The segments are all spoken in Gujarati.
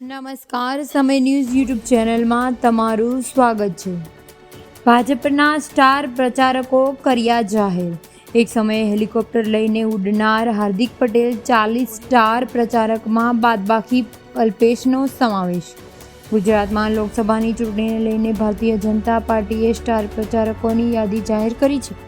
નમસ્કાર, સમય ન્યૂઝ યુટ્યુબ ચેનલમાં તમારું સ્વાગત છે. ભાજપના સ્ટાર પ્રચારકો કર્યા જાહેર. એક સમયે હેલિકોપ્ટર લઈને ઉડનાર હાર્દિક પટેલ 40 સ્ટાર પ્રચારકમાં બાદબાકી અલ્પેશનો સમાવેશ. ગુજરાતમાં લોકસભાની ચૂંટણીને લઈને ભારતીય જનતા પાર્ટીએ સ્ટાર પ્રચારકોની યાદી જાહેર કરી છે.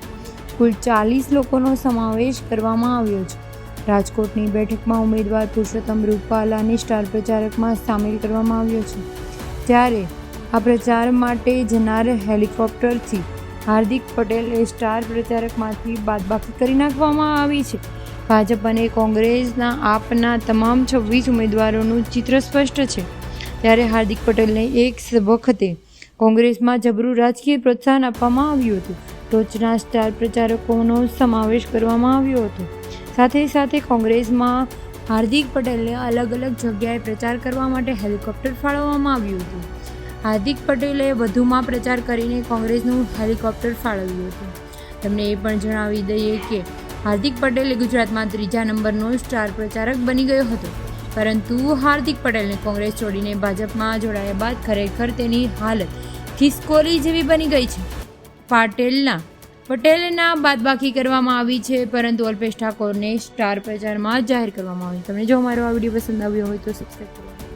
કુલ 40 લોકોનો સમાવેશ કરવામાં આવ્યો છે. રાજકોટની બેઠકમાં ઉમેદવાર પુરુષોત્તમ રૂપાલાને સ્ટાર પ્રચારકમાં સામેલ કરવામાં આવ્યો છે. ત્યારે આ પ્રચાર માટે જનાર હેલિકોપ્ટરથી હાર્દિક પટેલને સ્ટાર પ્રચારકમાંથી બાદબાકી કરી નાખવામાં આવી છે. ભાજપ અને કોંગ્રેસના આપના તમામ 26 ઉમેદવારોનું ચિત્ર સ્પષ્ટ છે. ત્યારે હાર્દિક પટેલને એક વખતે કોંગ્રેસમાં જબરું રાજકીય પ્રોત્સાહન આપવામાં આવ્યું હતું. ટોચના સ્ટાર પ્રચારકોનો સમાવેશ કરવામાં આવ્યો હતો. સાથે સાથે કોંગ્રેસમાં હાર્દિક પટેલને અલગ અલગ જગ્યાએ પ્રચાર કરવા માટે હેલિકોપ્ટર ફાળવવામાં આવ્યું હતું. હાર્દિક પટેલે વધુમાં પ્રચાર કરીને કોંગ્રેસનું હેલિકોપ્ટર ફાળવ્યું હતું. તમને એ પણ જણાવી દઈએ કે હાર્દિક પટેલે ગુજરાતમાં 3જા નંબરનો સ્ટાર પ્રચારક બની ગયો હતો. પરંતુ હાર્દિક પટેલને કોંગ્રેસ છોડીને ભાજપમાં જોડાયા બાદ ખરેખર તેની હાલત ખિસકોલી જેવી બની ગઈ છે. પટેલના બાદબાકી કરવામાં આવી છે, પરંતુ અલ્પેશ ઠાકોરને સ્ટાર પ્રચારમાં જાહેર કરવામાં આવી. તમને જો અમારો આ વિડીયો પસંદ આવ્યો હોય તો સબસ્ક્રાઈબ કરો.